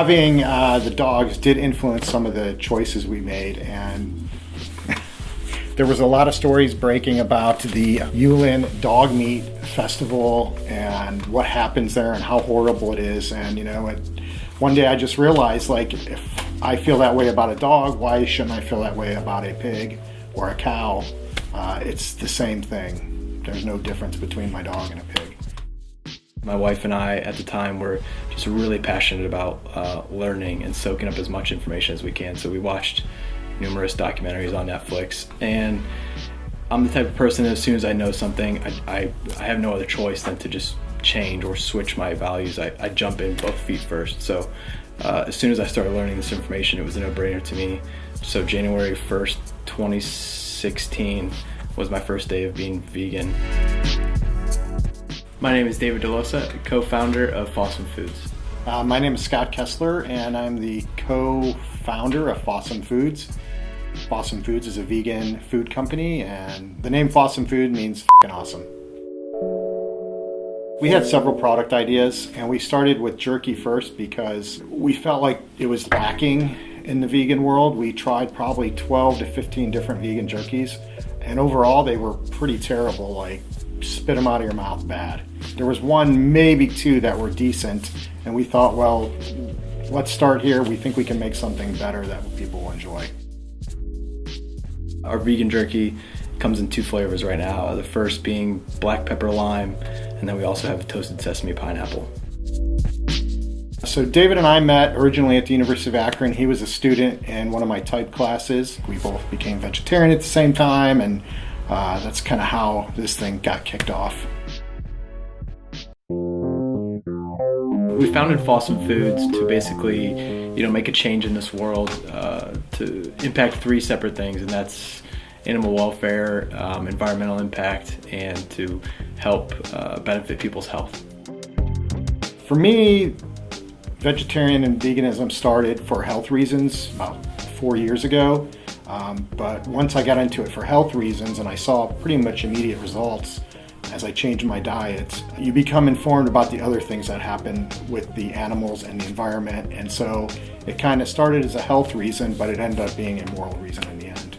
having the dogs did influence some of the choices we made, and there was a lot of stories breaking about the Yulin Dog Meat Festival and what happens there and how horrible it is. And one day I just realized, like, if I feel that way about a dog, why shouldn't I feel that way about a pig or a cow? It's the same thing. There's no difference between my dog and a pig. My wife and I at the time were just really passionate about learning and soaking up as much information as we can. So we watched numerous documentaries on Netflix, and I'm the type of person that as soon as I know something, I have no other choice than to just change or switch my values. I jump in both feet first. So as soon as I started learning this information, it was a no-brainer to me. So January 1st, 2016 was my first day of being vegan. My name is David Dellosa, co-founder of Fawesome Foods. My name is Scott Kessler, and I'm the co-founder of Fawesome Foods. Fawesome Foods is a vegan food company, and the name Fawesome Food means f***ing awesome. We had several product ideas, and we started with jerky first because we felt like it was lacking in the vegan world. We tried probably 12 to 15 different vegan jerkies, and overall they were pretty terrible, like spit them out of your mouth bad. There was one, maybe two that were decent, and we thought, well, let's start here. We think we can make something better that people will enjoy. Our vegan jerky comes in 2 flavors right now. The first being black pepper lime, and then we also have toasted sesame pineapple. So David and I met originally at the University of Akron. He was a student in one of my type classes. We both became vegetarian at the same time, and that's kind of how this thing got kicked off. We founded Fawesome Foods to basically, make a change in this world, to impact 3 separate things, and that's animal welfare, environmental impact, and to help benefit people's health. For me, vegetarian and veganism started for health reasons about 4 years ago. But once I got into it for health reasons and I saw pretty much immediate results as I changed my diet, you become informed about the other things that happen with the animals and the environment. And so it kind of started as a health reason, but it ended up being a moral reason in the end.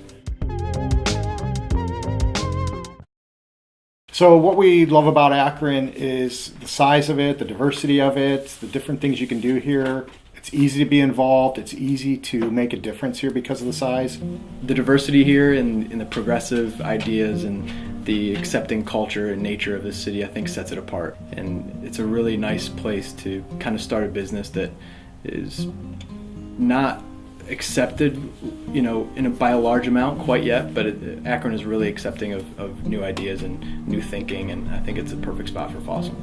So what we love about Akron is the size of it, the diversity of it, the different things you can do here. It's easy to be involved. It's easy to make a difference here because of the size. The diversity here in the progressive ideas and the accepting culture and nature of this city, I think, sets it apart. And it's a really nice place to kind of start a business that is not accepted, by a large amount quite yet, but Akron is really accepting of new ideas and new thinking, and I think it's a perfect spot for Fawesome.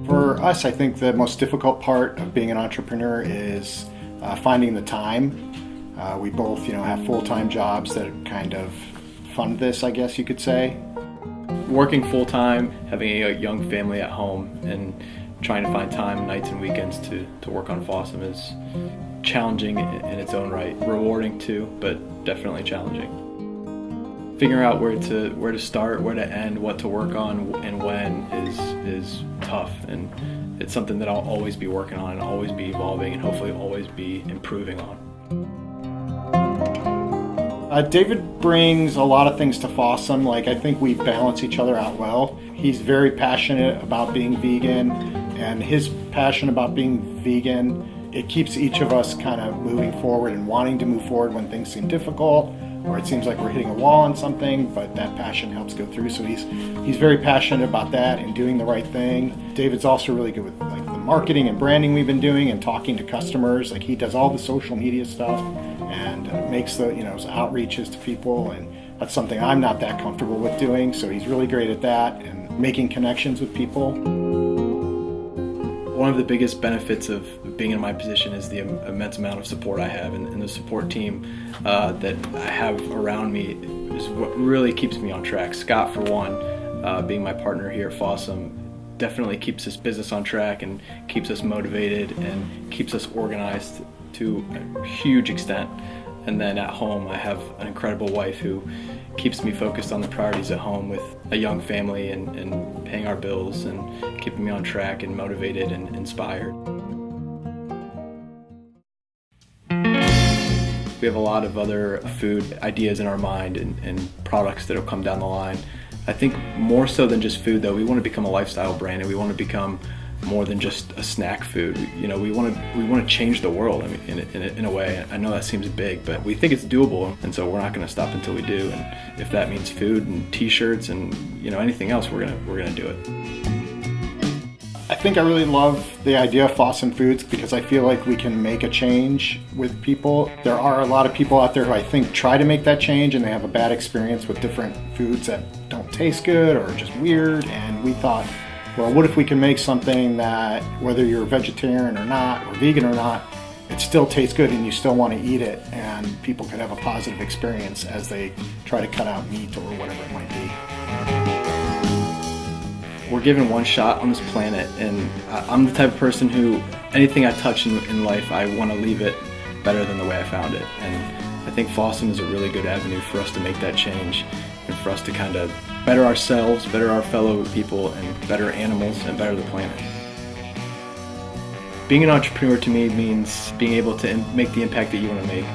For us, I think the most difficult part of being an entrepreneur is finding the time. We both, have full-time jobs that kind of fund this, I guess you could say. Working full-time, having a young family at home, and trying to find time nights and weekends to work on Fawesome is challenging in its own right. Rewarding too, but definitely challenging. Figuring out where to start, where to end, what to work on, and when is tough, and it's something that I'll always be working on and always be evolving and hopefully always be improving on. David brings a lot of things to Fawesome. I think we balance each other out well. He's very passionate about being vegan, and his passion about being vegan, it keeps each of us kind of moving forward and wanting to move forward when things seem difficult, or it seems like we're hitting a wall on something, but that passion helps go through. So he's very passionate about that and doing the right thing. David's also really good with the marketing and branding we've been doing and talking to customers. He does all the social media stuff and makes the outreaches to people, and that's something I'm not that comfortable with doing. So he's really great at that and making connections with people. One of the biggest benefits of being in my position is the immense amount of support I have, and the support team that I have around me is what really keeps me on track. Scott, for one, being my partner here at Fawesome, definitely keeps this business on track and keeps us motivated and keeps us organized to a huge extent. And then at home, I have an incredible wife who keeps me focused on the priorities at home with a young family and paying our bills and keeping me on track and motivated and inspired. We have a lot of other food ideas in our mind and products that will come down the line. I think more so than just food though, we want to become a lifestyle brand, and we want to become more than just a snack food. We want to change the world, I mean, in a way. I know that seems big, but we think it's doable, and so we're not going to stop until we do. And if that means food and T-shirts and anything else, we're gonna do it. I think I really love the idea of Fawesome Foods because I feel like we can make a change with people. There are a lot of people out there who I think try to make that change and they have a bad experience with different foods that don't taste good or are just weird. And we thought, well, what if we can make something that, whether you're vegetarian or not, or vegan or not, it still tastes good and you still want to eat it, and people could have a positive experience as they try to cut out meat or whatever it might be. We're given one shot on this planet, and I'm the type of person who, anything I touch in life, I want to leave it better than the way I found it. And I think Fawesome is a really good avenue for us to make that change and for us to kind of better ourselves, better our fellow people, and better animals, and better the planet. Being an entrepreneur to me means being able to make the impact that you want to make.